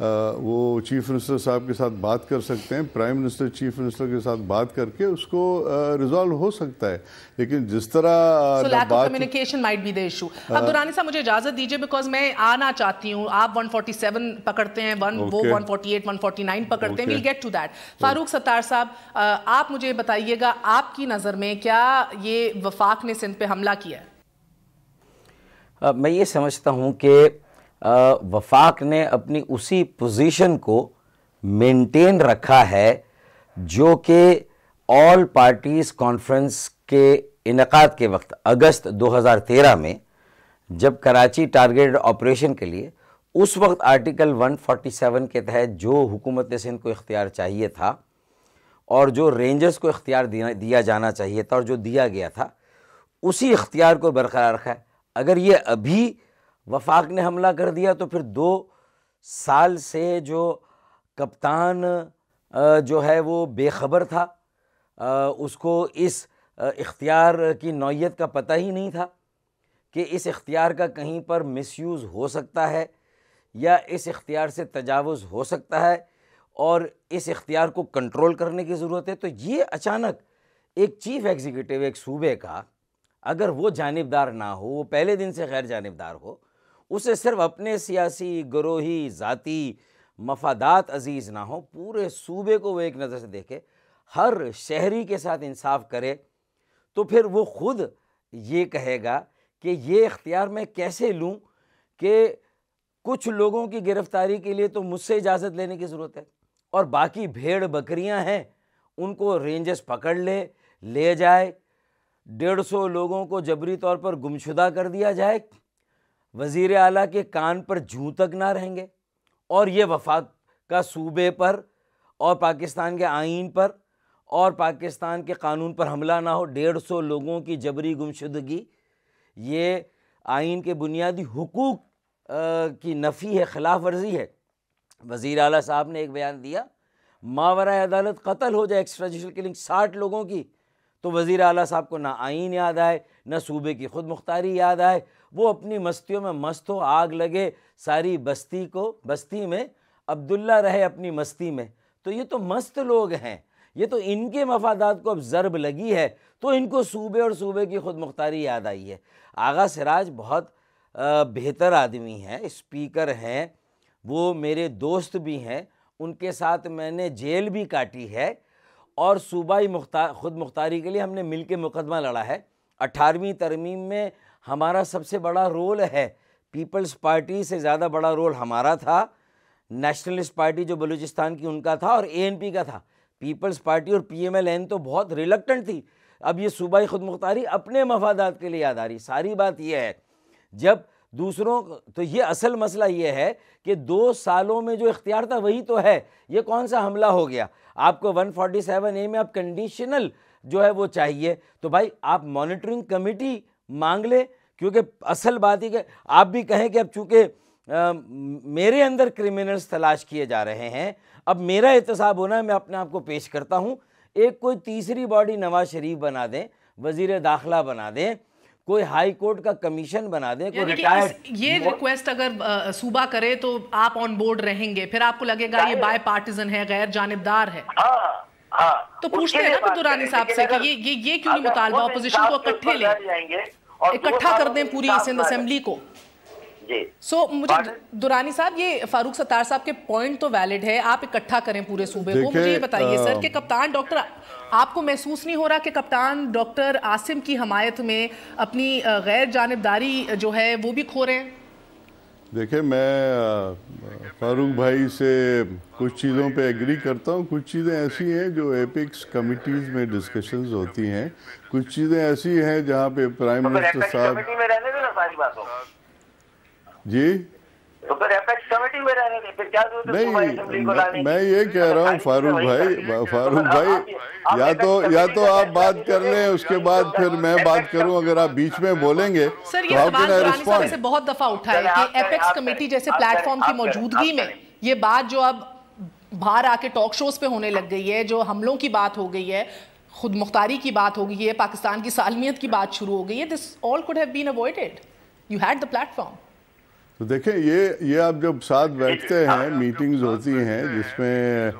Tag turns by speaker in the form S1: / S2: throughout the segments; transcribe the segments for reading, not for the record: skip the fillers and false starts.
S1: وہ chief minister صاحب کے ساتھ بات کر سکتے ہیں, پرائم منسٹر چیف منسٹر کے ساتھ بات کر کے اس کو ریزالو ہو سکتا ہے. لیکن جس طرح
S2: communication might be the issue. اب دورانی صاحب مجھے اجازت دیجیے بیکاز میں آنا چاہتی ہوں. آپ 147 پکڑتے ہیں, وہ 148 149 پکڑتے ہیں. Well get to that. Farooq Sattar صاحب, آپ مجھے بتائیے گا آپ کی نظر میں کیا یہ وفاق نے سندھ پہ حملہ کیا ہے؟
S3: میں یہ سمجھتا ہوں کہ وفاق نے اپنی اسی پوزیشن کو مینٹین رکھا ہے جو کہ آل پارٹیز کانفرنس کے انعقاد کے وقت اگست 2013 میں جب کراچی ٹارگیٹڈ آپریشن کے لیے اس وقت آرٹیکل 147 کے تحت جو حکومت سندھ کو اختیار چاہیے تھا اور جو رینجرز کو اختیار دیا جانا چاہیے تھا اور جو دیا گیا تھا اسی اختیار کو برقرار رکھا ہے. اگر یہ ابھی وفاق نے حملہ کر دیا تو پھر 2 سال سے جو کپتان جو ہے وہ بے خبر تھا, اس کو اس اختیار کی نوعیت کا پتہ ہی نہیں تھا کہ اس اختیار کا کہیں پر مس یوز ہو سکتا ہے یا اس اختیار سے تجاوز ہو سکتا ہے اور اس اختیار کو کنٹرول کرنے کی ضرورت ہے. تو یہ اچانک ایک چیف ایگزیکٹو ایک صوبے کا اگر وہ جانبدار نہ ہو, وہ پہلے دن سے غیر جانبدار ہو, اسے صرف اپنے سیاسی گروہی ذاتی مفادات عزیز نہ ہو, پورے صوبے کو وہ ایک نظر سے دیکھے, ہر شہری کے ساتھ انصاف کرے, تو پھر وہ خود یہ کہے گا کہ یہ اختیار میں کیسے لوں کہ کچھ لوگوں کی گرفتاری کے لیے تو مجھ سے اجازت لینے کی ضرورت ہے اور باقی بھیڑ بکریاں ہیں ان کو رینجرز پکڑ لے جائے, 150 لوگوں کو جبری طور پر گمشدہ کر دیا جائے, وزیر اعلیٰ کے کان پر جوں تک نہ رہیں گے, اور یہ وفاق کا صوبے پر اور پاکستان کے آئین پر اور پاکستان کے قانون پر حملہ نہ ہو. 150 لوگوں کی جبری گمشدگی یہ آئین کے بنیادی حقوق کی نفی ہے, خلاف ورزی ہے. وزیر اعلیٰ صاحب نے ایک بیان دیا, ماورائے عدالت قتل ہو جائے ایکسٹرا جوڈیشل کلنگ 60 لوگوں کی, تو وزیر اعلیٰ صاحب کو نہ آئین یاد آئے نہ صوبے کی خود مختاری یاد آئے, وہ اپنی مستیوں میں مست ہو, آگ لگے ساری بستی میں, عبداللہ رہے اپنی مستی میں. تو یہ تو مست لوگ ہیں, یہ تو ان کے مفادات کو اب ضرب لگی ہے تو ان کو صوبے اور صوبے کی خود مختاری یاد آئی ہے. آغا سراج بہت بہتر آدمی ہیں, اسپیکر ہیں, وہ میرے دوست بھی ہیں, ان کے ساتھ میں نے جیل بھی کاٹی ہے اور صوبائی خود مختاری کے لیے ہم نے مل کے مقدمہ لڑا ہے. 18ویں ترمیم میں ہمارا سب سے بڑا رول ہے, پیپلز پارٹی سے زیادہ بڑا رول ہمارا تھا. نیشنلسٹ پارٹی جو بلوچستان کی ان کا تھا اور ANP کا تھا. پیپلز پارٹی اور PMLN تو بہت ریلکٹنٹ تھی. اب یہ صوبائی خود مختاری اپنے مفادات کے لیے یاد آ رہی. ساری بات یہ ہے جب دوسروں تو یہ اصل مسئلہ یہ ہے کہ 2 سالوں میں جو اختیار تھا وہی تو ہے, یہ کون سا حملہ ہو گیا. آپ کو 147A میں اب کنڈیشنل جو ہے وہ چاہیے, تو بھائی آپ مانیٹرنگ کمیٹی مانگ لیں, کیونکہ اصل بات ہی کہ آپ بھی کہیں کہ اب چونکہ میرے اندر کرمنلز تلاش کیے جا رہے ہیں, اب میرا احتساب ہونا ہے, میں اپنے آپ کو پیش کرتا ہوں. ایک کوئی تیسری باڈی نواز شریف بنا دیں, وزیر داخلہ بنا دیں, کوئی ہائی کورٹ کا کمیشن بنا دیں, کوئی ریٹائرڈ.
S2: یہ ریکویسٹ اگر صوبہ کرے تو آپ آن بورڈ رہیں گے, پھر آپ کو لگے گا یہ بائی پارٹیزن ہے, غیر جانبدار ہے. تو پوچھتے ہیں نا دورانی صاحب سے کہ یہ کیوں نہیں مطالبہ, اپوزیشن کو اکٹھے لیں, اکٹھا کر دیں پوری سندھ اسمبلی کو. سو مجھے دورانی صاحب یہ فاروق ستار صاحب کے پوائنٹ تو ویلڈ ہے, آپ اکٹھا کریں پورے صوبے کو. مجھے یہ بتائیے سر کہ کپتان ڈاکٹر, آپ کو محسوس نہیں ہو رہا کہ کپتان ڈاکٹر عاصم کی حمایت میں اپنی غیر جانبداری جو ہے وہ بھی کھو رہے ہیں؟
S1: دیکھیں میں فاروق بھائی سے کچھ چیزوں پہ ایگری کرتا ہوں. کچھ چیزیں ایسی ہیں جو ایپکس کمیٹیز میں ڈسکشنز ہوتی ہیں, کچھ چیزیں ایسی ہیں جہاں پہ پرائم منسٹر صاحب جی
S4: تو پھر ایپیکس کمیٹی میں رہنے دیں, پھر کیا ضرورت ہے صوبائی اسمبلی کو لانے کی؟
S1: میں یہ کہہ رہا ہوں فاروق بھائی یا تو آپ بات کر لیں, اس کے بعد پھر میں بات کروں. اگر آپ بیچ میں بولیں گے
S2: سر یہ سوال دورانی صاحب سے بہت دفعہ اٹھا ہے کہ ایپیکس کمیٹی جیسے پلیٹ فارم کی موجودگی میں یہ بات جو اب باہر آ کے ٹاک شوز پہ ہونے لگ گئی ہے, جو حملوں کی بات ہو گئی ہے, خود مختاری کی بات ہو گئی ہے, پاکستان کی سالمیت کی بات شروع ہو گئی ہے, this all could have been avoided. You had the platform.
S1: تو دیکھیں یہ آپ جب ساتھ بیٹھتے ہیں میٹنگز ہوتی ہیں جس میں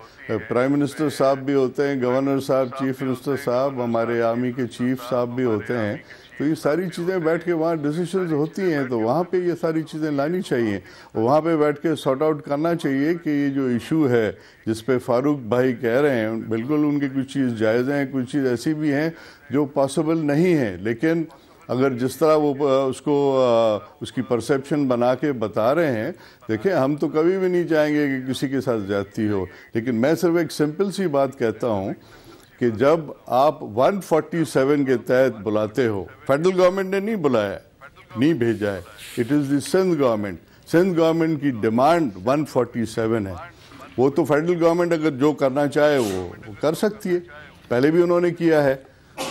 S1: پرائم منسٹر صاحب بھی ہوتے ہیں, گورنر صاحب, چیف منسٹر صاحب, ہمارے آرمی کے چیف صاحب بھی ہوتے ہیں, تو یہ ساری چیزیں بیٹھ کے وہاں ڈیسیشنز ہوتی ہیں, تو وہاں پہ یہ ساری چیزیں لانی چاہیے, وہاں پہ بیٹھ کے سارٹ آؤٹ کرنا چاہیے کہ یہ جو ایشو ہے جس پہ فاروق بھائی کہہ رہے ہیں بالکل ان کی کچھ چیز جائز ہیں, کچھ چیز ایسی بھی ہیں جو پاسبل نہیں ہیں, لیکن اگر جس طرح وہ اس کی پرسیپشن بنا کے بتا رہے ہیں, دیکھیں ہم تو کبھی بھی نہیں چاہیں گے کہ کسی کے ساتھ زیادتی ہو, لیکن میں صرف ایک سمپل سی بات کہتا ہوں کہ جب آپ 147 کے تحت بلاتے ہو, فیڈرل گورنمنٹ نے نہیں بلایا, نہیں بھیجا ہے, it is the Sindh government, Sindh government کی ڈیمانڈ 147 ہے, وہ تو فیڈرل گورنمنٹ اگر جو کرنا چاہے وہ کر سکتی ہے, پہلے بھی انہوں نے کیا ہے.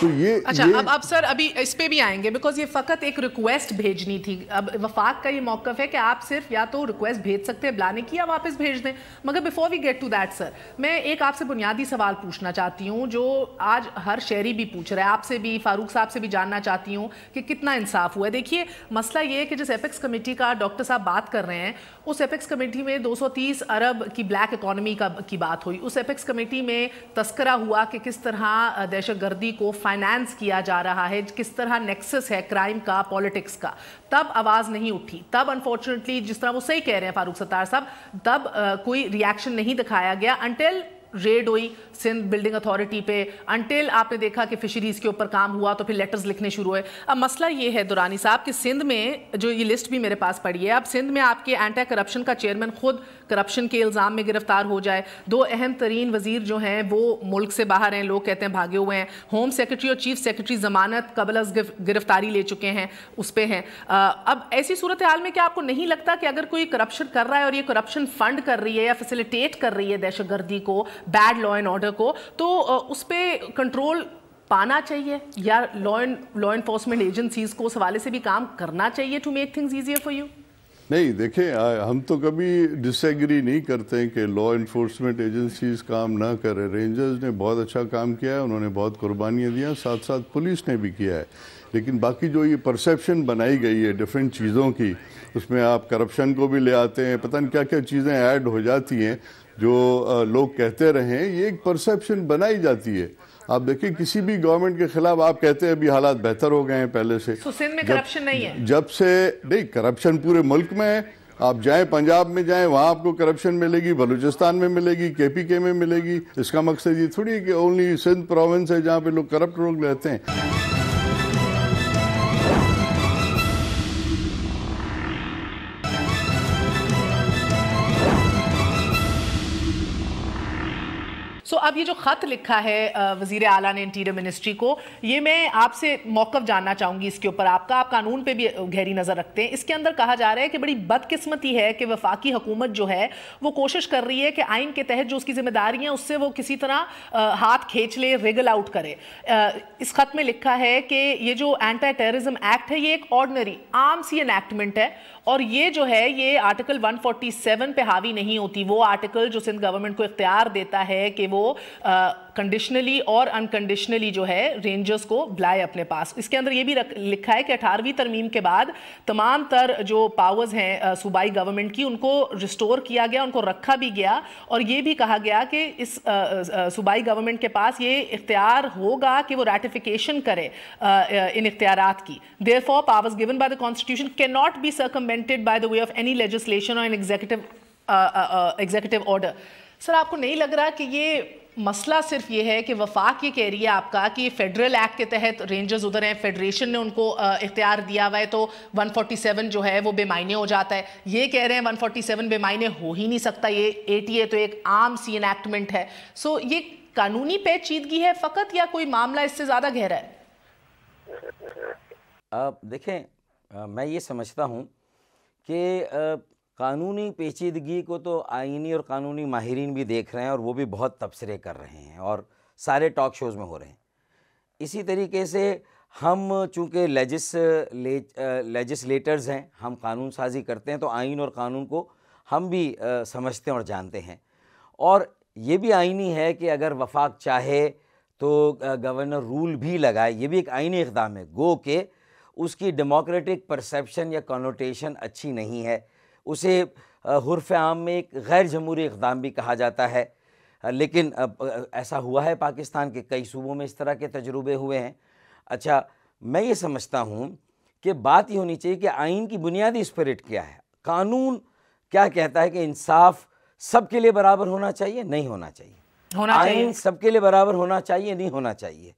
S1: تو یہ
S2: اچھا اب سر ابھی اس پہ بھی آئیں گے بیکاز یہ فقط ایک ریکویسٹ بھیجنی تھی. اب وفاق کا یہ موقف ہے کہ آپ صرف یا تو ریکویسٹ بھیج سکتے ہیں بلانے کی یا واپس بھیج دیں, مگر before we get to that sir میں ایک آپ سے بنیادی سوال پوچھنا چاہتی ہوں جو آج ہر شہری بھی پوچھ رہا ہے, آپ سے بھی, فاروق صاحب سے بھی جاننا چاہتی ہوں کہ کتنا انصاف ہوا ہے. دیکھیے مسئلہ یہ ہے کہ جس ایپیکس کمیٹی کا ڈاکٹر صاحب بات کر رہے ہیں, اس ایپیکس کمیٹی میں 230 ارب کی بلیک اکانومی کی بات ہوئی, اس ایپیکس کمیٹی میں تذکرہ ہوا کہ کس طرح دہشت گردی کو فائنانس کیا جا رہا ہے, کس طرح نیکسس ہے کرائم کا, پالیٹکس کا. تب آواز نہیں اٹھی, تب انفارچونیٹلی جس طرح وہ صحیح کہہ رہے ہیں فاروق ستار صاحب, تب کوئی ریاکشن نہیں دکھایا گیا انٹل ریڈ ہوئی سندھ بلڈنگ اتھارٹی پہ, انٹل آپ نے دیکھا کہ فشریز کے اوپر کام ہوا تو پھر لیٹرز لکھنے شروع ہوئے. اب مسئلہ یہ ہے دورانی صاحب کہ سندھ میں جو یہ لسٹ بھی میرے پاس پڑی ہے, اب سندھ میں آپ کے اینٹی کرپشن کا چیئرمین خود کرپشن کے الزام میں گرفتار ہو جائے, 2 اہم ترین وزیر جو ہیں وہ ملک سے باہر ہیں, لوگ کہتے ہیں بھاگے ہوئے ہیں, ہوم سیکرٹری اور چیف سیکرٹری ضمانت قبل از گرفتاری لے چکے ہیں, اس پہ ہیں. اب ایسی صورتحال میں کیا آپ کو نہیں لگتا کہ اگر کوئی کرپشن کر رہا ہے اور یہ کرپشن فنڈ کر رہی ہے یا فیسیلیٹیٹ کر رہی ہے دہشت گردی کو, بیڈ لا اینڈ آرڈر کو, تو اس پہ کنٹرول پانا چاہیے یا لا انفورسمنٹ ایجنسیز کو اس حوالے سے بھی کام کرنا چاہیے to make things easier for you?
S1: نہیں دیکھیں ہم تو کبھی ڈس ایگری نہیں کرتے کہ لا انفورسمنٹ ایجنسیز کام نہ کرے. رینجرز نے بہت اچھا کام کیا ہے, انہوں نے بہت قربانیاں دیا, ساتھ ساتھ پولیس نے بھی کیا ہے, لیکن باقی جو یہ پرسیپشن بنائی گئی ہے ڈیفرنٹ چیزوں کی, اس میں آپ کرپشن کو بھی لے آتے ہیں, پتہ نہیں کیا کیا چیزیں ایڈ ہو جاتی ہیں جو لوگ کہتے رہیں, یہ ایک پرسیپشن بنائی جاتی ہے. آپ دیکھیں کسی بھی گورنمنٹ کے خلاف آپ کہتے ہیں ابھی حالات بہتر ہو گئے ہیں پہلے سے,
S2: سندھ میں کرپشن نہیں ہے,
S1: جب سے نہیں کرپشن پورے ملک میں ہے. آپ جائیں پنجاب میں جائیں, وہاں آپ کو کرپشن ملے گی, بلوچستان میں ملے گی, KPK میں ملے گی. اس کا مقصد یہ تھوڑی ہے کہ اونلی سندھ پروونس ہے جہاں پہ لوگ کرپٹ لوگ رہتے ہیں.
S2: اب یہ جو خط لکھا ہے وزیر اعلیٰ نے انٹیریئر منسٹری کو, یہ میں آپ سے موقف جاننا چاہوں گی اس کے اوپر آپ کا. آپ قانون پہ بھی گہری نظر رکھتے ہیں. اس کے اندر کہا جا رہا ہے کہ بڑی بدقسمتی ہے کہ وفاقی حکومت جو ہے وہ کوشش کر رہی ہے کہ آئین کے تحت جو اس کی ذمہ داری ہیں اس سے وہ کسی طرح ہاتھ کھینچ لے, ریگل آؤٹ کرے. اس خط میں لکھا ہے کہ یہ جو اینٹی ٹیررزم ایکٹ ہے یہ ایک آرڈنری عام سی انیکٹمنٹ ہے, اور یہ جو ہے یہ آرٹیکل 147 پہ حاوی نہیں ہوتی, وہ آرٹیکل جو سندھ گورنمنٹ کو اختیار دیتا ہے کہ وہ کنڈیشنلی اور انکنڈیشنلی جو ہے رینجرز کو بلائے اپنے پاس. اس کے اندر یہ بھی لکھا ہے کہ 18ویں ترمیم کے بعد تمام تر جو پاورز ہیں صوبائی گورنمنٹ کی ان کو ریسٹور کیا گیا, ان کو رکھا بھی گیا, اور یہ بھی کہا گیا کہ اس صوبائی گورنمنٹ کے پاس یہ اختیار ہوگا کہ وہ ریٹیفیکیشن کرے ان اختیارات کی. Therefore, powers given by the Constitution cannot be circumvented by the way of any legislation or an executive order. سر آپ کو نہیں لگ رہا کہ یہ مسئلہ صرف یہ ہے کہ وفاق یہ کہہ رہی ہے آپ کا کہ فیڈرل ایکٹ کے تحت رینجرز ادھر ہیں, فیڈریشن نے ان کو اختیار دیا ہوا ہے, تو 147 جو ہے وہ بے معنی ہو جاتا ہے. یہ کہہ رہے ہیں 147 بے معنی ہو ہی نہیں سکتا, یہ ATA تو ایک عام سی انیکٹمنٹ ہے. سو یہ قانونی پیچیدگی ہے فقط یا کوئی معاملہ اس سے زیادہ گہرا ہے؟
S3: دیکھیں میں یہ سمجھتا ہوں کہ قانونی پیچیدگی کو تو آئینی اور قانونی ماہرین بھی دیکھ رہے ہیں, اور وہ بھی بہت تبصرے کر رہے ہیں اور سارے ٹاک شوز میں ہو رہے ہیں. اسی طریقے سے ہم چونکہ لیجسلیٹرز ہیں, ہم قانون سازی کرتے ہیں, تو آئین اور قانون کو ہم بھی سمجھتے ہیں اور جانتے ہیں. اور یہ بھی آئینی ہے کہ اگر وفاق چاہے تو گورنر رول بھی لگائے, یہ بھی ایک آئینی اقدام ہے, گو کہ اس کی ڈیموکریٹک پرسیپشن یا کنوٹیشن اچھی نہیں ہے. اسے حرف عام میں ایک غیر جمہوری اقدام بھی کہا جاتا ہے، لیکن ایسا ہوا ہے پاکستان کے کئی صوبوں میں اس طرح کے تجربے ہوئے ہیں۔ اچھا، میں یہ سمجھتا ہوں کہ بات یہ ہونی چاہیے کہ آئین کی بنیادی اسپرٹ کیا ہے، قانون کیا کہتا ہے کہ انصاف سب کے لیے برابر ہونا چاہیے، نہیں ہونا چاہیے، آئین سب کے لیے برابر ہونا چاہیے، نہیں ہونا چاہیے،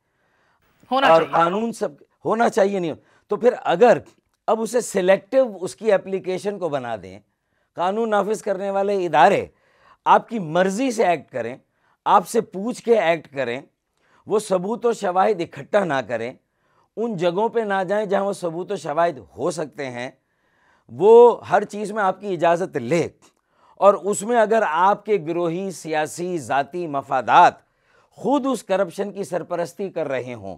S3: اور قانون سب ہونا چاہیے، نہیں۔ تو پھر اگر اب اسے سلیکٹو اس کی اپلیکیشن کو بنا دیں، قانون نافذ کرنے والے ادارے آپ کی مرضی سے ایکٹ کریں، آپ سے پوچھ کے ایکٹ کریں، وہ ثبوت و شواہد اکٹھا نہ کریں، ان جگہوں پہ نہ جائیں جہاں وہ ثبوت و شواہد ہو سکتے ہیں، وہ ہر چیز میں آپ کی اجازت لے، اور اس میں اگر آپ کے گروہی سیاسی ذاتی مفادات خود اس کرپشن کی سرپرستی کر رہے ہوں،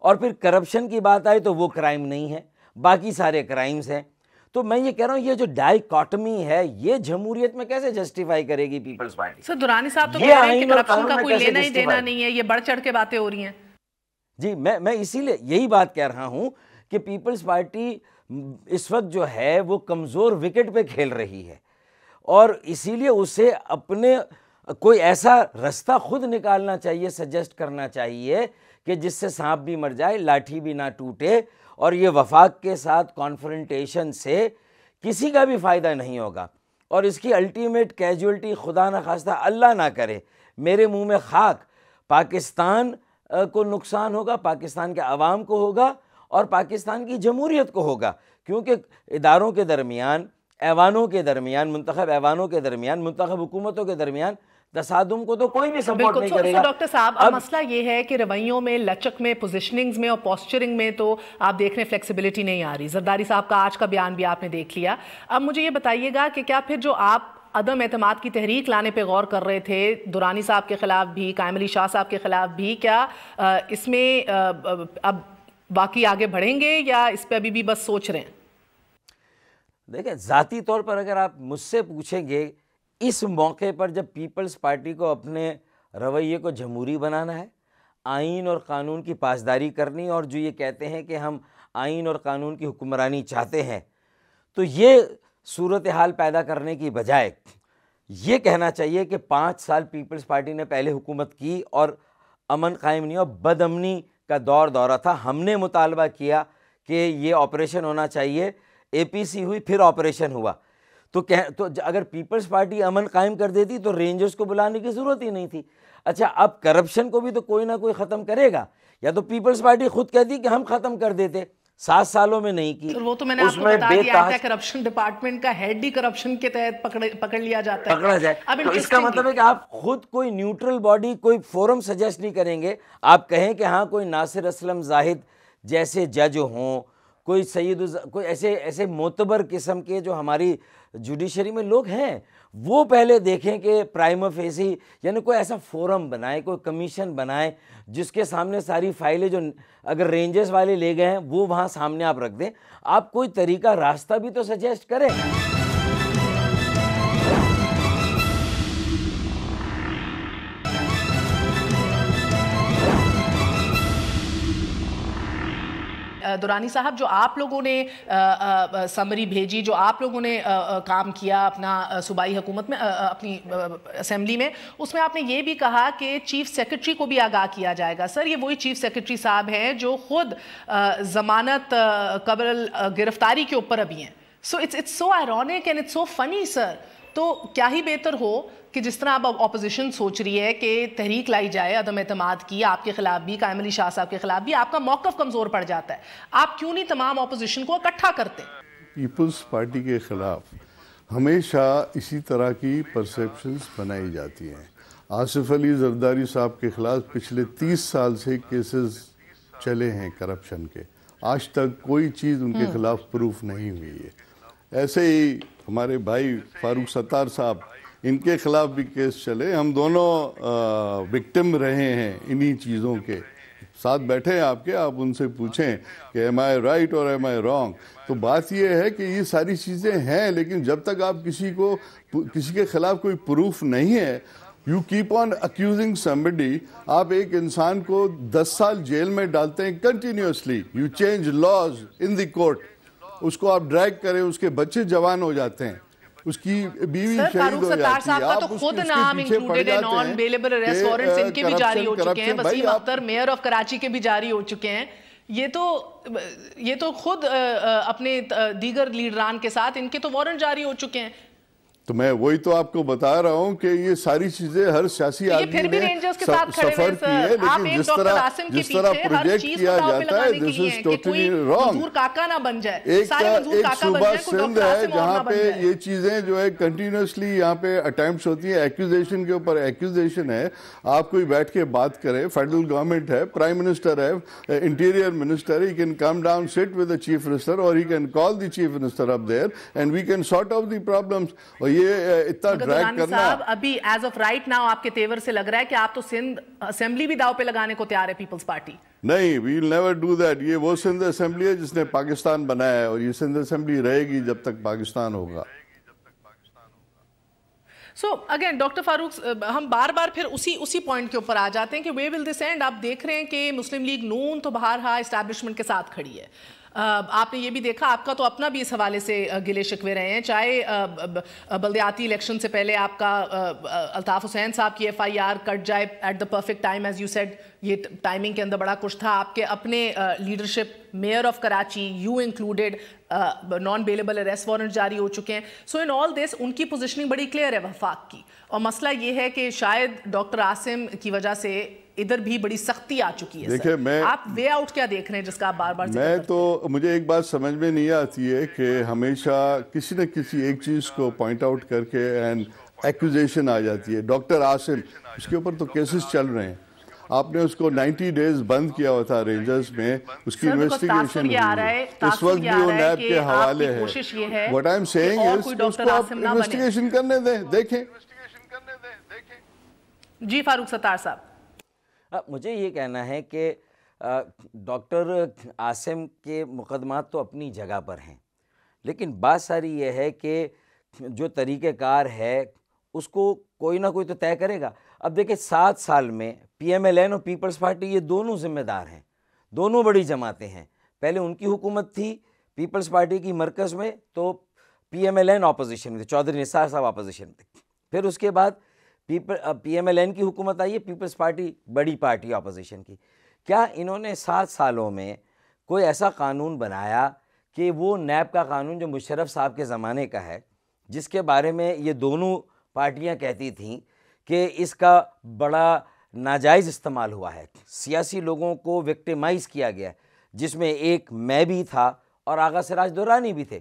S3: اور پھر کرپشن کی بات آئے تو وہ کرائم نہیں ہے، باقی سارے کرائمز ہیں، تو میں یہ کہہ رہا ہوں یہ جو ڈائیکاٹمی ہے یہ جمہوریت میں کیسے جسٹیفائی کرے گی پیپلز پارٹی؟
S2: سر درانی صاحب تو کہہ رہے ہیں کہ کرپشن کا کوئی لینا ہی دینا نہیں ہے، یہ بڑھ چڑھ کے باتیں ہو رہی ہیں۔
S3: جی میں اسی لیے یہی بات کہہ رہا ہوں کہ پیپلز پارٹی اس وقت جو ہے وہ کمزور وکٹ پہ کھیل رہی ہے، اور اسی لیے اسے اپنے کوئی ایسا رستہ خود نکالنا چاہیے، سجیسٹ کرنا چاہیے کہ جس سے سانپ بھی مر جائے لاٹھی بھی نہ ٹوٹے، اور یہ وفاق کے ساتھ کانفرنٹیشن سے کسی کا بھی فائدہ نہیں ہوگا، اور اس کی الٹیمیٹ کیجولٹی خدا نہ خواستہ اللہ نہ کرے میرے منہ میں خاک، پاکستان کو نقصان ہوگا، پاکستان کے عوام کو ہوگا، اور پاکستان کی جمہوریت کو ہوگا، کیونکہ اداروں کے درمیان، ایوانوں کے درمیان، منتخب ایوانوں کے درمیان، منتخب حکومتوں کے درمیان تصادم کو تو کوئی بھی سپورٹ نہیں کرے گا۔
S2: ڈاکٹر صاحب اب مسئلہ یہ ہے کہ رویوں میں، لچک میں، پوزیشننگز میں اور پوسچرنگ میں تو آپ دیکھ رہے ہیں فلیکسیبلٹی نہیں آ رہی۔ زرداری صاحب کا آج کا بیان بھی آپ نے دیکھ لیا۔ اب مجھے یہ بتائیے گا کہ کیا پھر جو آپ عدم اعتماد کی تحریک لانے پہ غور کر رہے تھے درانی صاحب کے خلاف بھی، قائم علی شاہ صاحب کے خلاف بھی، کیا اس میں اب باقی آگے بڑھیں گے یا اس پہ ابھی بھی بس سوچ رہے ہیں؟
S3: دیکھیں ذاتی طور پر اگر آپ مجھ سے پوچھیں گے اس موقع پر جب پیپلز پارٹی کو اپنے رویے کو جمہوری بنانا ہے، آئین اور قانون کی پاسداری کرنی، اور جو یہ کہتے ہیں کہ ہم آئین اور قانون کی حکمرانی چاہتے ہیں، تو یہ صورتحال پیدا کرنے کی بجائے یہ کہنا چاہیے کہ 5 سال پیپلز پارٹی نے پہلے حکومت کی اور امن قائم نہیں، اور بد امنی کا دورہ تھا۔ ہم نے مطالبہ کیا کہ یہ آپریشن ہونا چاہیے، اے پی سی ہوئی، پھر آپریشن ہوا، تو اگر پیپلز پارٹی امن قائم کر دیتی تو رینجرز کو بلانے کی ضرورت ہی نہیں تھی۔ اچھا، اب کرپشن کو بھی تو کوئی نہ کوئی ختم کرے گا، یا تو پیپلز پارٹی خود کہتی کہ ہم ختم کر دیتے، 7 سالوں میں نہیں کی۔
S2: وہ تو میں نے آپ کو بتا دیا ہے، کرپشن ڈپارٹمنٹ کا ہیڈ ہی کرپشن کے تحت پکڑ لیا جاتا ہے،
S3: پکڑا جائے۔ تو اس کا مطلب ہے کہ آپ خود کوئی نیوٹرل باڈی، کوئی فورم سجیسٹ نہیں کریں گے، آپ کہیں کہ ہاں کوئی ناصر اسلم زاہد جیسے جج ہوں، کوئی کوئی ایسے معتبر قسم کے جو ہماری جوڈیشری میں لوگ ہیں، وہ پہلے دیکھیں کہ پرائم فیسی، یعنی کوئی ایسا فورم بنائے، کوئی کمیشن بنائے جس کے سامنے ساری فائلیں جو اگر رینجرز والے لے گئے ہیں وہ وہاں سامنے آپ رکھ دیں۔ آپ کوئی طریقہ، راستہ بھی تو سجیسٹ کریں۔
S2: درانی صاحب، جو آپ لوگوں نے سمری بھیجی، جو آپ لوگوں نے کام کیا اپنا صوبائی حکومت میں، اپنی اسمبلی میں، اس میں آپ نے یہ بھی کہا کہ چیف سیکرٹری کو بھی آگاہ کیا جائے گا۔ سر، یہ وہی چیف سیکرٹری صاحب ہیں جو خود ضمانت قبل گرفتاری کے اوپر ابھی ہیں۔ So it's so ironic and it's so funny sir. تو کیا ہی بہتر ہو کہ جس طرح اب اپوزیشن سوچ رہی ہے کہ تحریک لائی جائے عدم اعتماد کی، آپ کے خلاف بھی، قائم علی شاہ صاحب کے خلاف بھی، آپ کا موقف کمزور پڑ جاتا ہے، آپ کیوں نہیں تمام اپوزیشن کو اکٹھا کرتے؟
S1: پیپلز پارٹی کے خلاف ہمیشہ اسی طرح کی پرسیپشنز بنائی جاتی ہیں۔ آصف علی زرداری صاحب کے خلاف پچھلے 30 سال سے کیسز چلے ہیں کرپشن کے، آج تک کوئی چیز ان کے خلاف پروف نہیں ہوئی ہے۔ ایسے ہی ہمارے بھائی فاروق ستار صاحب، ان کے خلاف بھی کیس چلے، ہم دونوں وکٹم رہے ہیں انہی چیزوں کے، ساتھ بیٹھے ہیں آپ کے، آپ ان سے پوچھیں کہ ایم آئی رائٹ اور ایم آئی رانگ۔ تو بات یہ ہے کہ یہ ساری چیزیں ہیں، لیکن جب تک آپ کسی کے خلاف کوئی پروف نہیں ہے، you keep on accusing somebody، آپ ایک انسان کو 10 سال جیل میں ڈالتے ہیں continuously, you change laws in the court, اس کو آپ ڈریگ کریں، اس کے بچے جوان ہو جاتے ہیں، اس کی بیوی
S2: سر
S1: شہید
S2: فاروق
S1: ہو
S2: ستار
S1: جاتی
S2: صاحب
S1: ہے.
S2: کا
S1: آپ
S2: تو
S1: اس
S2: خود
S1: کے
S2: نام
S1: پیچھے پڑ
S2: انکلوڈیڈ ہے,
S1: جاتے
S2: نان
S1: ہیں
S2: بیلیبل اریسٹ
S1: کہ
S2: وارنٹس ان کے بھی جاری ہو چکے ہیں,
S1: بھائی
S2: وسیم
S1: آپ
S2: اختر میئر آف کراچی کے بھی جاری ہو چکے ہیں. یہ تو خود اپنے دیگر لیڈران کے ساتھ ان کے تو وارنٹ جاری ہو چکے ہیں.
S1: تو میں وہی تو آپ کو بتا رہا ہوں کہ یہ ساری چیزیں ہر سیاسی
S2: یہ
S1: آدمی
S2: پھر بھی
S1: نے
S2: رینجرز کے ساتھ کھڑے ہوئے
S1: سفر کی ہے,
S2: سر, آپ
S1: لیکن
S2: ایک ڈاکٹر عاصم کے
S1: جس طرح
S2: پیچھے ہر
S1: پروجیکٹ
S2: چیز کو
S1: کیا
S2: داؤ پہ
S1: جاتا ہے,
S2: لگانے کے
S1: دس
S2: لیے
S1: از
S2: ہیں کہ
S1: ٹوٹلی
S2: کوئی
S1: رانگ.
S2: منظور کاکا نہ بن جائے, سارے منظور
S1: ایک
S2: کاکا بن
S1: صوبہ
S2: جائیں, کوئی
S1: سندھ
S2: ڈاکٹر
S1: ہے
S2: عاصم اور
S1: جہاں
S2: نہ بن
S1: پہ
S2: جائے.
S1: یہ چیزیں جو ہے کنٹینیوسلی یہاں پہ اٹیمپٹس ہوتی ہیں, ایکوزیشن کے اوپر ایکوزیشن ہے. آپ کوئی بیٹھ کے بات کرے, فیڈرل گورنمنٹ ہے, پرائم منسٹر ہے, interior minister, he can come down, sit with the chief minister or he can call the chief minister up there and we can sort out the problems. اور یہ اتنا drag کرنا
S2: ابھی as of right now آپ کے تیور سے لگ رہا ہے کہ آپ تو سندھ اسمبلی بھی داؤ پہ لگانے کو تیار ہے پیپلز پارٹی.
S1: نہیں, وی ول نیور ڈو دیٹ. یہ وہ سندھ اسمبلی ہے جس نے پاکستان بنایا ہے, اور یہ سندھ اسمبلی رہے گی جب تک پاکستان ہوگا.
S2: سو اگین ڈاکٹر فاروق, ہم بار بار پھر اسی پوائنٹ کے اوپر آ جاتے ہیں کہ وے ول دس اینڈ. آپ دیکھ رہے ہیں کہ مسلم لیگ نون تو بہرحال اسٹیبلشمنٹ کے ساتھ کھڑی ہے. آپ نے یہ بھی دیکھا, آپ کا تو اپنا بھی اس حوالے سے گلے شکوے رہے ہیں, چاہے بلدیاتی الیکشن سے پہلے آپ کا الطاف حسین صاحب کی FIR کٹ جائے at the perfect time, as you said, یہ ٹائمنگ کے اندر بڑا کچھ تھا. آپ کے اپنے leadership, mayor of Karachi, you included, non bailable arrest warrant جاری ہو چکے ہیں. سو ان آل دس ان کی پوزیشننگ بڑی کلیئر ہے وفاق کی, اور مسئلہ یہ ہے کہ شاید ڈاکٹر عاصم کی وجہ سے ادھر بھی بڑی سختی آ چکی ہے.
S1: دیکھیں,
S2: آپ وے آؤٹ کیا دیکھ رہے ہیں جس کا آپ بار بار
S1: میں تو مجھے ایک بات سمجھ میں نہیں آتی ہے کہ ہمیشہ کسی نہ کسی ایک چیز کو پوائنٹ آؤٹ کر کے اینڈ ایکوزیشن آ جاتی ہے. ڈاکٹر عاصم, اس کے اوپر تو کیسز چل رہے ہیں. آپ نے اس کو 90 ڈیز بند کیا ہوا تھا رینجرز میں, اس کی انویسٹیگیشن ہوئی ہے, اس وقت بھی وہ نیب کے حوالے ہے. What I'm saying is کہ اس کو آپ انویسٹیگیشن کرنے دیں, دیکھیں.
S2: جی فاروق ستار صاحب.
S3: مجھے یہ کہنا ہے کہ ڈاکٹر عاصم کے مقدمات تو اپنی جگہ پر ہیں, لیکن بات ساری یہ ہے کہ جو طریقہ کار ہے اس کو کوئی نہ کوئی تو طے کرے گا. اب دیکھیں 7 سال میں PMLN اور پیپلز پارٹی یہ دونوں ذمہ دار ہیں, دونوں بڑی جماعتیں ہیں. پہلے ان کی حکومت تھی پیپلز پارٹی کی مرکز میں, تو PMLN اپوزیشن میں تھے, چودھری نثار صاحب اپوزیشن میں تھے. پھر اس کے بعد PMLN کی حکومت آئی ہے, پیپلز پارٹی بڑی پارٹی اپوزیشن کی. کیا انہوں نے 7 سالوں میں کوئی ایسا قانون بنایا کہ وہ نیب کا قانون جو مشرف صاحب کے زمانے کا ہے, جس کے بارے میں یہ دونوں پارٹیاں کہتی تھیں کہ اس کا بڑا ناجائز استعمال ہوا ہے, سیاسی لوگوں کو وکٹیمائز کیا گیا, جس میں ایک میں بھی تھا اور آغا سراج درانی بھی تھے.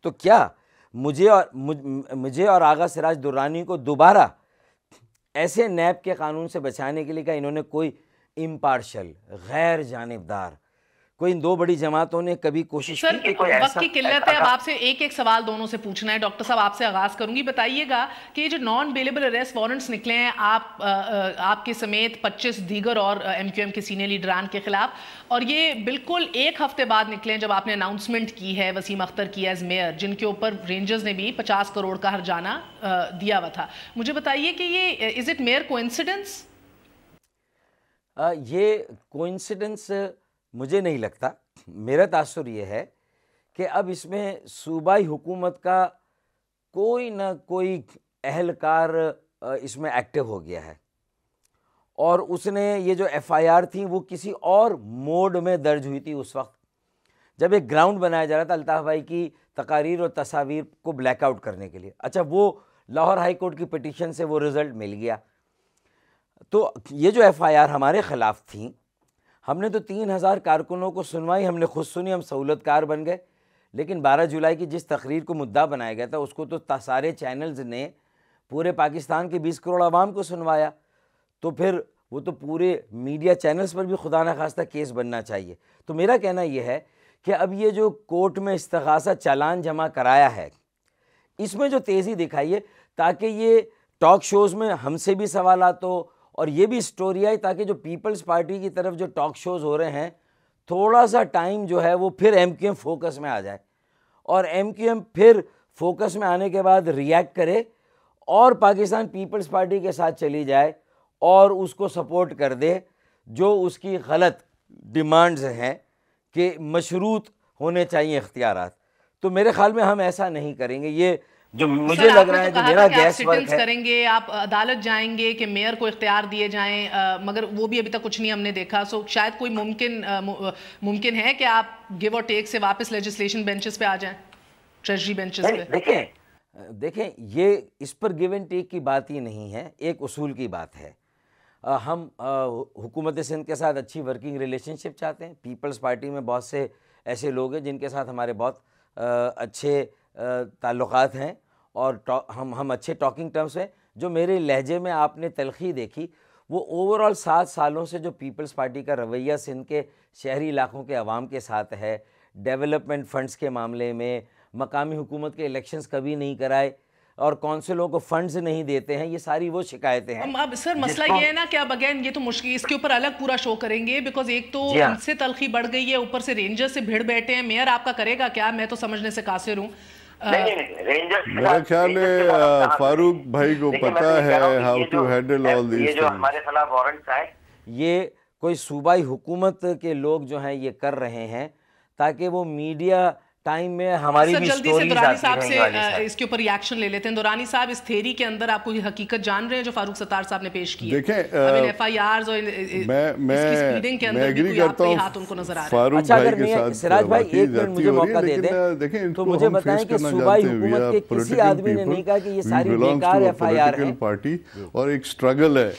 S3: تو کیا مجھے اور آغا سراج درانی کو دوبارہ ایسے نیب کے قانون سے بچانے کے لیے کہ انہوں نے کوئی امپارشل, غیر جانبدار, کوئی ان دو بڑی جماعتوں نے کبھی کوشش کی کہ کوئی ایسا.
S2: وقت کی قلت ہے, اب آپ سے ایک سوال دونوں سے پوچھنا ہے. ڈاکٹر صاحب آپ سے آغاز کروں گی, بتائیے گا کہ یہ جو نان بیلیبل اریسٹ وارنٹس نکلے ہیں آپ کے سمیت 25 دیگر اور MQM کے سینئر لیڈران کے خلاف, اور یہ بالکل ایک ہفتے بعد نکلے ہیں جب آپ نے اناؤنسمنٹ کی ہے وسیم اختر کی ایز میئر, جن کے اوپر رینجرز نے بھی 50 کروڑ کا ہرجانہ دیا ہوا تھا. مجھے بتائیے کہ یہ از اٹ میئر کوئنسیڈنس؟
S3: یہ کوئنسیڈنس مجھے نہیں لگتا. میرا تاثر یہ ہے کہ اب اس میں صوبائی حکومت کا کوئی نہ کوئی اہلکار اس میں ایکٹیو ہو گیا ہے, اور اس نے یہ جو FIR تھیں وہ کسی اور موڈ میں درج ہوئی تھی اس وقت جب ایک گراؤنڈ بنایا جا رہا تھا الطاف بھائی کی تقاریر اور تصاویر کو بلیک آؤٹ کرنے کے لیے. اچھا, وہ لاہور ہائی کورٹ کی پٹیشن سے وہ رزلٹ مل گیا. تو یہ جو FIR ہمارے خلاف تھیں, ہم نے تو 3000 کارکنوں کو سنوائی, ہم نے خود سنی, ہم سہولت کار بن گئے. لیکن 12 جولائی کی جس تقریر کو مدعا بنایا گیا تھا اس کو تو سارے چینلز نے پورے پاکستان کے 20 کروڑ عوام کو سنوایا, تو پھر وہ تو پورے میڈیا چینلز پر بھی خدا نخواستہ کیس بننا چاہیے. تو میرا کہنا یہ ہے کہ اب یہ جو کورٹ میں استغاثہ چالان جمع کرایا ہے, اس میں جو تیزی دکھائیے تاکہ یہ ٹاک شوز میں ہم سے بھی سوالات ہو, اور یہ بھی سٹوری آئی تاکہ جو پیپلز پارٹی کی طرف جو ٹاک شوز ہو رہے ہیں تھوڑا سا ٹائم جو ہے وہ پھر MQM فوکس میں آ جائے, اور MQM پھر فوکس میں آنے کے بعد ریئیکٹ کرے اور پاکستان پیپلز پارٹی کے ساتھ چلی جائے اور اس کو سپورٹ کر دے جو اس کی غلط ڈیمانڈز ہیں کہ مشروط ہونے چاہیے اختیارات. تو میرے خیال میں ہم ایسا نہیں کریں گے. یہ جو مجھے لگ رہا ہے جو میرا گیس ورک ہے.
S2: کریں گے آپ عدالت جائیں گے کہ میئر کو اختیار دیے جائیں, مگر وہ بھی ابھی تک کچھ نہیں ہم نے دیکھا. سو شاید کوئی ممکن ہے کہ آپ گیو اور ٹیک سے واپس لیجسلیشن بینچز پہ آ جائیں, ٹریجری بینچز پہ.
S3: دیکھیں یہ اس پر گیو اینڈ ٹیک کی بات ہی نہیں ہے, ایک اصول کی بات ہے. ہم حکومت سندھ کے ساتھ اچھی ورکنگ ریلیشن شپ چاہتے ہیں. پیپلز پارٹی میں بہت سے ایسے لوگ ہیں جن کے ساتھ ہمارے بہت اچھے تعلقات ہیں اور ہم اچھے ٹاکنگ ٹرمز ہیں. جو میرے لہجے میں آپ نے تلخی دیکھی وہ اوورآل 7 سالوں سے جو پیپلز پارٹی کا رویہ سندھ کے شہری علاقوں کے عوام کے ساتھ ہے, ڈیولپمنٹ فنڈز کے معاملے میں مقامی حکومت کے الیکشنز کبھی نہیں کرائے اور کونسلوں کو فنڈز نہیں دیتے ہیں, یہ ساری وہ شکایتیں ہیں.
S2: اب سر مسئلہ یہ ہے نا کہ اب اگین یہ تو مشکل, اس کے اوپر الگ پورا شو کریں گے بیکاز ایک تو ان سے تلخی بڑھ گئی ہے, اوپر سے رینجر سے بھیڑ بیٹھے ہیں. میئر آپ کا کرے گا کیا, میں تو سمجھنے سے قاصر ہوں.
S1: میرا خیال ہے فاروق بھائی کو پتا ہے how to handle all these.
S4: یہ جو ہمارے خلاف وارنٹس آئے
S3: یہ کوئی صوبائی حکومت کے لوگ جو ہیں یہ کر رہے ہیں تاکہ وہ میڈیا ٹائم میں ہماری بھی سٹوریز
S2: دورانی صاحب سے اس کے اوپر ریاکشن لے لیتے ہیں. دورانی صاحب اس تھیری کے اندر آپ کو یہ حقیقت جان رہے ہیں جو فاروق ستار صاحب نے پیش کی ہے؟
S1: دیکھیں
S2: ایف آئی آرز اور
S1: میں ایگری کرتا ہوں
S2: ہاتھ ان کو نظر آ رہا ہے.
S1: فاروق بھائی کے ساتھ
S3: سراج بھائی ایک منٹ مجھے موقع دے دیں تو مجھے بتائیں کہ صوبائی حکومت کے کسی آدمی نے نہیں کہا کہ یہ ساری بیکار ایف آئی آر ہیں.
S1: پارٹی اور ایک سٹرگل ہے,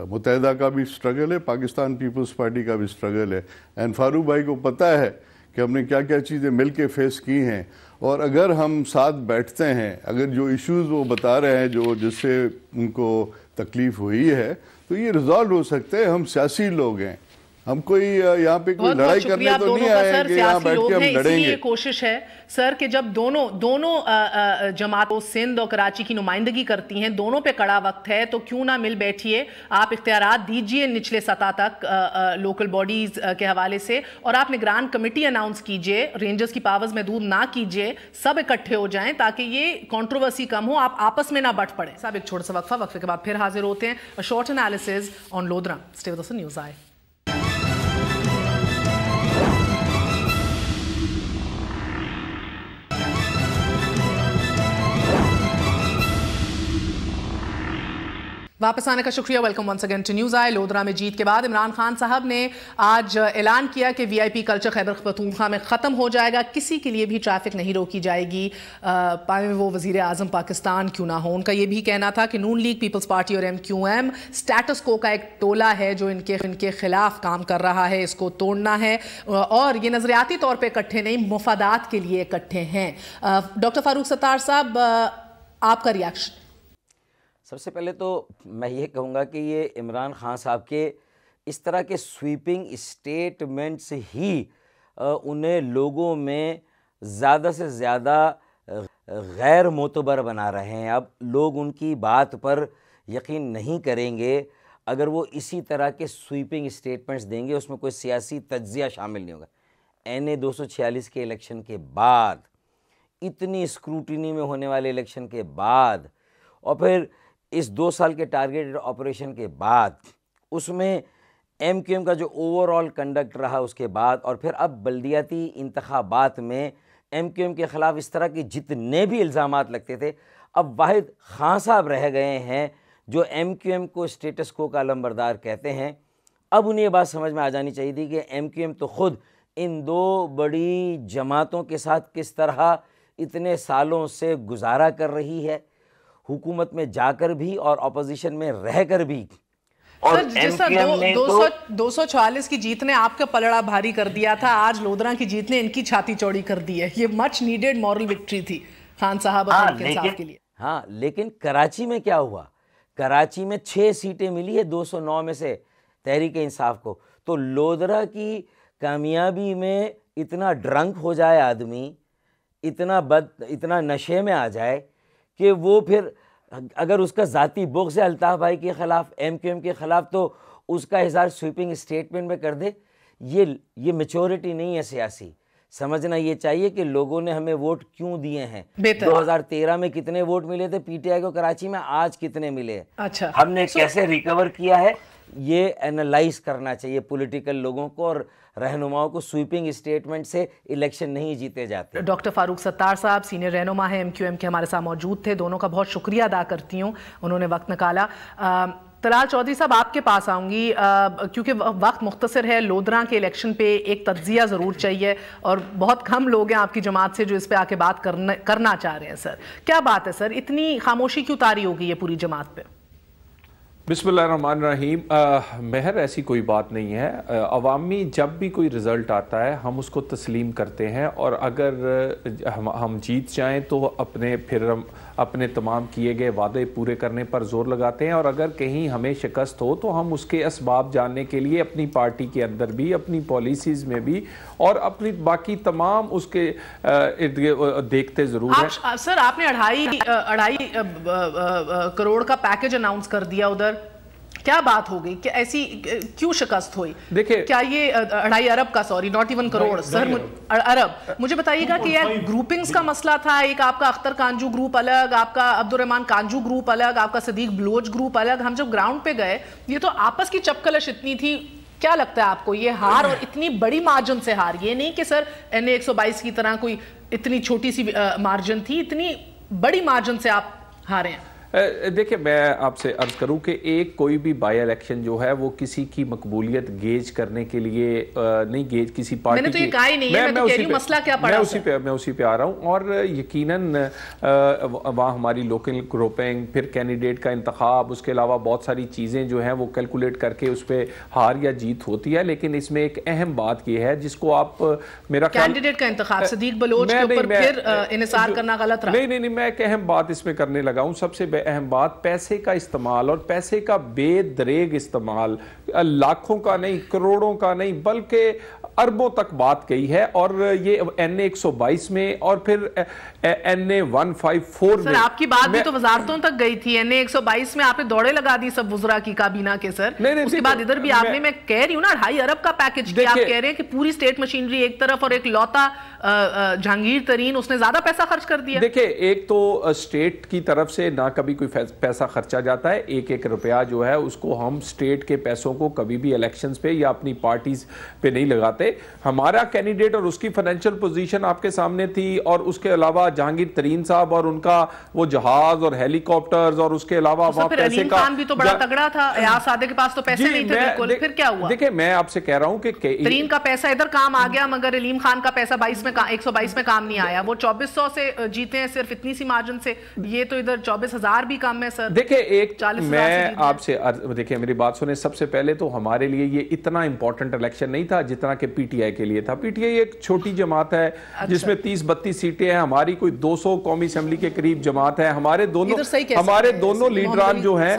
S1: متحدہ کا بھی سٹرگل ہے, پاکستان پیپلز پارٹی کا بھی سٹرگل ہے. اینڈ فاروق بھائی کو پتہ ہے کہ ہم نے کیا کیا چیزیں مل کے فیس کی ہیں, اور اگر ہم ساتھ بیٹھتے ہیں, اگر جو ایشوز وہ بتا رہے ہیں جس سے ان کو تکلیف ہوئی ہے تو یہ ریزالو ہو سکتے ہیں. ہم سیاسی لوگ ہیں, ہم کوئی یہاں پہ کوئی لڑائی کرنے تو نہیں آئے کہ یہاں بیٹھ کے ہم لڑیں گے.
S2: یہ کوشش ہے سر کہ جب دونوں جماعتوں سندھ اور کراچی کی نمائندگی کرتی ہیں, دونوں پہ کڑا وقت ہے, تو کیوں نہ مل بیٹھیے, آپ اختیارات دیجئے نچلے سطح تک لوکل باڈیز کے حوالے سے, اور آپ نگران کمیٹی اناؤنس کیجئے, رینجرز کی پاورز محدود نہ کیجئے, سب اکٹھے ہو جائیں تاکہ یہ کنٹروورسی کم ہو, آپ آپس میں نہ بٹ پڑیں. صاحب ایک چھوٹا سا وقفے کے بعد پھر حاضر ہوتے ہیں. Short analysis on Lodhra. Stay with us news آئے. واپس آنے کا شکریہ. Welcome once again to news آئے. لودھرا میں جیت کے بعد عمران خان صاحب نے آج اعلان کیا کہ وی آئی پی کلچر خیبر پختونخوا میں ختم ہو جائے گا, کسی کے لیے بھی ٹریفک نہیں روکی جائے گی, پائیں وہ وزیر اعظم پاکستان کیوں نہ ہو. ان کا یہ بھی کہنا تھا کہ نون لیگ, پیپلز پارٹی اور MQM اسٹیٹس کو کا ایک ٹولہ ہے جو ان کے خلاف کام کر رہا ہے, اس کو توڑنا ہے, اور یہ نظریاتی طور پہ اکٹھے نہیں, مفادات کے لیے اکٹھے ہیں. ڈاکٹر فاروق ستار صاحب, آپ کا ریاکشن؟
S3: سب سے پہلے تو میں یہ کہوں گا کہ یہ عمران خان صاحب کے اس طرح کے سویپنگ اسٹیٹمنٹس ہی انہیں لوگوں میں زیادہ سے زیادہ غیر معتبر بنا رہے ہیں. اب لوگ ان کی بات پر یقین نہیں کریں گے اگر وہ اسی طرح کے سویپنگ اسٹیٹمنٹس دیں گے, اس میں کوئی سیاسی تجزیہ شامل نہیں ہوگا. NA 246 کے الیکشن کے بعد, اتنی اسکروٹنی میں ہونے والے الیکشن کے بعد, اور پھر اس 2 سال کے ٹارگیٹڈ آپریشن کے بعد, اس میں MQM کا جو اوور آل کنڈکٹ رہا اس کے بعد, اور پھر اب بلدیاتی انتخابات میں MQM کے خلاف اس طرح کی جتنے بھی الزامات لگتے تھے, اب واحد خان صاحب رہ گئے ہیں جو MQM کو اسٹیٹس کو کا علمبردار کہتے ہیں. اب انہیں یہ بات سمجھ میں آ جانی چاہیے تھی کہ MQM تو خود ان 2 بڑی جماعتوں کے ساتھ کس طرح اتنے سالوں سے گزارا کر رہی ہے, حکومت میں جا کر بھی اور اپوزیشن میں رہ کر بھی.
S2: اور 246 کی جیت نے آپ کا پلڑا بھاری کر دیا تھا, آج لودھرا کی جیت نے ان کی چھاتی چوڑی کر دی ہے. یہ مچ نیڈڈ مورل وکٹری تھی خان صاحب اور انصاف کے لیے.
S3: ہاں, لیکن کراچی میں کیا ہوا؟ کراچی میں 6 سیٹیں ملی ہے 209 میں سے تحریک انصاف کو. تو لودھرا کی کامیابی میں اتنا ڈرنک ہو جائے آدمی, اتنا نشے میں آ جائے کہ وہ پھر اگر اس کا ذاتی بغض ہے الطاف بھائی کے خلاف, MQM کے خلاف, تو اس کا اظہار سویپنگ اسٹیٹمنٹ میں کر دے. یہ میچورٹی نہیں ہے سیاسی. سمجھنا یہ چاہیے کہ لوگوں نے ہمیں ووٹ کیوں دیے ہیں.
S2: 2013
S3: میں کتنے ووٹ ملے تھے پی ٹی آئی کو کراچی میں, آج کتنے ملے,
S2: اچھا
S3: ہم نے کیسے ریکور کیا ہے, یہ اینالائز کرنا چاہیے پولیٹیکل لوگوں کو, اور رہنماؤں کو سویپنگ اسٹیٹمنٹ سے الیکشن نہیں جیتے جاتے.
S2: ڈاکٹر فاروق ستار صاحب سینئر رہنما ہیں MQM کے, ہمارے ساتھ موجود تھے. دونوں کا بہت شکریہ ادا کرتی ہوں, انہوں نے وقت نکالا. طلال چودھری صاحب آپ کے پاس آؤں گی کیونکہ وقت مختصر ہے. لودھراں کے الیکشن پہ ایک تجزیہ ضرور چاہیے, اور بہت کم لوگ ہیں آپ کی جماعت سے جو اس پہ آ کے بات کرنا چاہ رہے ہیں. سر کیا بات ہے سر, اتنی خاموشی کیوں طاری ہو گئی ہے پوری جماعت پہ؟
S5: بسم اللہ الرحمن الرحیم. مہر ایسی کوئی بات نہیں ہے. عوامی جب بھی کوئی رزلٹ آتا ہے ہم اس کو تسلیم کرتے ہیں, اور اگر ہم جیت جائیں تو پھر ہم اپنے تمام کیے گئے وعدے پورے کرنے پر زور لگاتے ہیں, اور اگر کہیں ہمیں شکست ہو تو ہم اس کے اسباب جاننے کے لیے اپنی پارٹی کے اندر بھی, اپنی پالیسیز میں بھی, اور اپنی باقی تمام اس کے دیکھتے ضرور ہیں.
S2: سر آپ نے 2.5 کروڑ کا پیکج اناؤنس کر دیا ادھر, کیا بات ہو گئی کہ ایسی کیوں شکست ہوئی؟
S5: دیکھیں
S2: کیا یہ 2.5 ارب کا, سوری not even کروڑ سر, ارب, مجھے بتائیے گا کہ یہ گروپنگز کا مسئلہ تھا. ایک آپ کا اختر کانجو گروپ الگ, آپ کا عبدالرحمن کانجو گروپ الگ, آپ کا صدیق بلوچ گروپ الگ. ہم جب گراؤنڈ پہ گئے یہ تو آپس کی چپکلش اتنی تھی. کیا لگتا ہے آپ کو یہ ہار, اور اتنی بڑی مارجن سے ہار, یہ نہیں کہ سر NA 122 کی طرح کوئی اتنی چھوٹی سی مارجن تھی, اتنی بڑی مارجن سے آپ ہارے ہیں؟
S5: دیکھیں میں آپ سے عرض کروں کہ ایک کوئی بھی بائی الیکشن جو ہے وہ کسی کی مقبولیت گیج کرنے کے لیے نہیں, گیج کسی پارٹی کی.
S2: میں نے تو یہ کہا ہی نہیں ہے, میں تو کہہ رہی ہوں مسئلہ کیا پڑا ہے.
S5: میں اسی پہ آ رہا ہوں, اور یقیناً وہاں ہماری لوکل گروپنگ, پھر کینڈیڈیٹ کا انتخاب, اس کے علاوہ بہت ساری چیزیں جو ہیں وہ کیلکولیٹ کر کے اس پہ ہار یا جیت ہوتی ہے. لیکن اس میں ایک اہم بات یہ ہے جس کو آپ میرا
S2: کینڈیڈیٹ کا انتخاب صدیق بلوچ کے اوپر پھر انحصار کرنا غلط رہا.
S5: نہیں, میں ایک اہم بات اس میں کرنے لگا ہوں. سب سے اہم بات پیسے کا استعمال, اور پیسے کا بے دریغ استعمال, لاکھوں کا نہیں, کروڑوں کا نہیں, بلکہ اربوں تک بات کہی ہے. اور یہ NA 122 میں اور پھر NA 154 میں.
S2: سر آپ کی بات بھی تو وزارتوں تک گئی تھی. NA 122 میں آپ نے دوڑے لگا دی سب وزراء کی کابینہ کے. سر اس کے بعد ادھر بھی آپ نے, میں کہہ رہی ہوں نا 2.5 ارب کا پیکج کیا, آپ کہہ رہے ہیں کہ پوری سٹیٹ مشینری ایک طرف, اور ایک لوتا جہانگیر ترین اس نے زیادہ پیسہ خرچ کر دیا.
S5: دیکھیں ایک تو سٹیٹ کی طرف سے نہ کبھی کوئی پیسہ خرچہ جاتا ہے. ایک روپیہ جو ہے اس کو ہم سٹیٹ کے پیسوں کو کبھی بھی الیکشنز پہ یا اپنی پارٹیز پہ نہیں لگاتے. ہمارا کینڈیڈیٹ اور اس کی فائنینشیل پوزیشن آپ کے سامنے تھی, اور اس کے علاوہ جہانگیر ترین صاحب اور ان کا وہ جہاز اور ہیلی کاپٹرز, اور اس کے علاوہ وہاں پیسے کا.
S2: علیم خان بھی تو بڑا تگڑا تھا, ایاز صادق کے پاس تو پیسے نہیں تھے بالکل, پھر کیا ہوا؟
S5: دیکھیں میں آپ سے کہہ رہا ہوں کہ
S2: ترین کا پیسہ ادھر کام آ گیا, مگر علیم خان کا پیسہ 122 میں کام نہیں آیا. وہ 2400 سے جیتے ہیں صرف اتنی سی مارجن سے, یہ تو ادھر 24,000 بھی کم ہے. سر
S5: دیکھیں ایک میں آپ سے دیکھیں میری بات سنیں, سب سے پہلے تو ہمارے لیے یہ اتنا امپورٹنٹ الیکشن نہیں تھا جتنا کہ پی ٹی آئی کے لیے تھا. پی ٹی آئی ایک چھوٹی جماعت ہے جس میں 30-32 سیٹیں ہیں, ہماری کوئی 200 قومی اسمبلی کے قریب جماعت ہے. ہمارے دونوں لیڈران جو ہیں,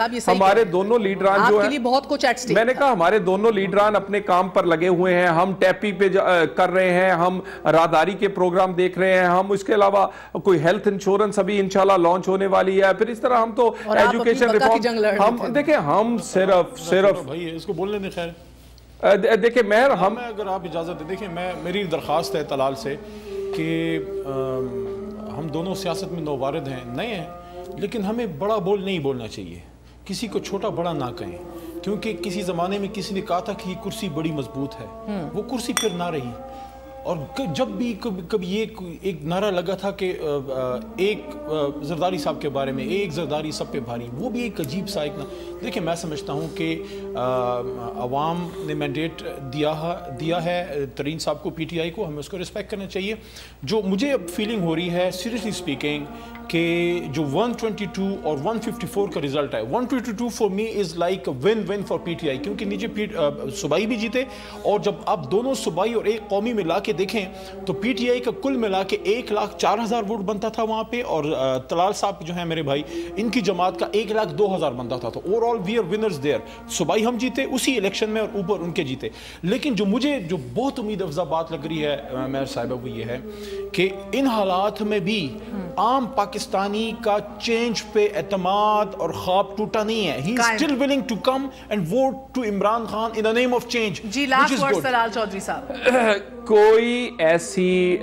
S2: بہت کچھ
S5: میں نے کہا ہمارے دونوں لیڈران اپنے کام پر لگے ہوئے ہیں. ہم ٹیپی پہ کر رہے ہیں, ہم راہداری کے پروگرام دیکھ رہے ہیں, ہم اس کے علاوہ کوئی ہیلتھ انشورنس ابھی انشاءاللہ لانچ ہونے والی ہے. پھر اس طرح ہم تو ایجوکیشن ریفارم, ہم دیکھیں ہم صرف
S6: بھائی اس کو بولنے دیں. خیر
S5: دیکھیں مہر, ہم
S6: اگر آپ اجازت دیں, دیکھیں میری درخواست ہے طلال سے کہ ہم دونوں سیاست میں نوبارد ہیں, نئے ہیں, لیکن ہمیں بڑا بول نہیں بولنا چاہیے, کسی کو چھوٹا بڑا نہ کہیں, کیونکہ کسی زمانے میں کسی نے کہا تھا کہ یہ کرسی بڑی مضبوط ہے, وہ کرسی پھر نہ رہی. اور جب بھی کبھی یہ ایک نعرہ لگا تھا کہ ایک زرداری صاحب کے بارے میں, ایک زرداری سب پہ بھاری, وہ بھی ایک عجیب سا ایک دیکھیں میں سمجھتا ہوں کہ عوام نے مینڈیٹ دیا ہے ترین صاحب کو, پی ٹی آئی کو, ہمیں اس کو رسپیکٹ کرنا چاہیے. جو مجھے اب فیلنگ ہو رہی ہے سیریسلی اسپیکنگ کہ جو 122 اور 154 کا رزلٹ ہے, 122 for me is like one one for P T I, کیونکہ نیچے صوبائی بھی جیتے, اور جب آپ دونوں صوبائی اور ایک قومی ملا کے دیکھیں تو پی ٹی آئی کا کل ملا کے 1,04,000 ووٹ بنتا تھا وہاں پہ, اور طلال صاحب جو ہیں میرے بھائی, ان کی جماعت کا 1,02,000 بنتا تھا. تو over all we are winners there. صوبائی ہم جیتے اسی الیکشن میں, اور اوپر ان کے جیتے. لیکن جو مجھے جو بہت امید افزا بات لگ رہی ہے مہر صاحبہ, وہ یہ ہے کہ ان حالات میں بھی عام پاکستانی کا چینج پہ اعتماد اور خواب ٹوٹا نہیں ہے. He is still willing to come and vote to Imran Khan in the name of change.
S2: جی لاسٹ ورڈ طلال چودھری صاحب.
S5: کوئی ایسی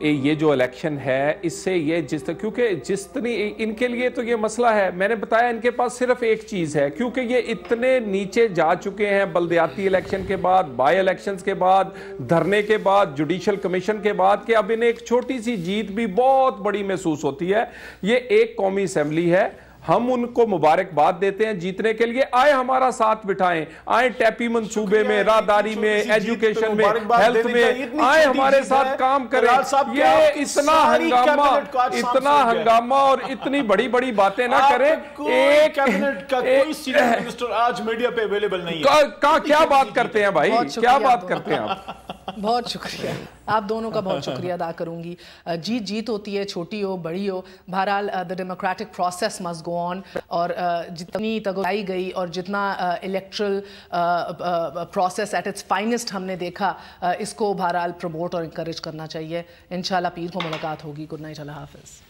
S5: یہ جو الیکشن ہے اس سے یہ کیونکہ جتنی ان کے لیے تو یہ مسئلہ ہے، میں نے بتایا ان کے پاس صرف ایک چیز ہے، کیونکہ یہ اتنے نیچے جا چکے ہیں بلدیاتی الیکشن کے بعد، بائی الیکشنز کے بعد، دھرنے کے بعد، جوڈیشل کمیشن کے بعد، کہ اب انہیں ایک چھوٹی سی جیت بھی بہت بڑی محسوس ہوتی ہے۔ یہ ایک قومی اسمبلی ہے، ہم ان کو مبارکباد دیتے ہیں جیتنے کے لیے، آئے ہمارا ساتھ بٹھائیں، آئے ٹیپی منصوبے میں، راہداری میں، ایجوکیشن میں، ہیلتھ میں، آئے ہمارے ساتھ کام کریں۔ یہ اتنا ہنگامہ اور اتنی بڑی بڑی باتیں نہ کریں۔ ایک
S6: کیبنٹ کا کوئی سینئر منسٹر آج میڈیا پہ اویلیبل نہیں ہے۔
S5: کیا بات کرتے ہیں بھائی، کیا بات کرتے ہیں آپ؟
S2: بہت شکریہ، آپ دونوں کا بہت شکریہ ادا کروں گی۔ جیت ہوتی ہے، چھوٹی ہو بڑی ہو، بہرحال the democratic process must go on, اور جتنی تگائی گئی اور جتنا electoral process at its finest ہم نے دیکھا، اس کو بہرحال پروموٹ اور انکریج کرنا چاہیے۔ انشاءاللہ پیر کو ملاقات ہوگی۔ گڈ نائٹ، اللہ حافظ۔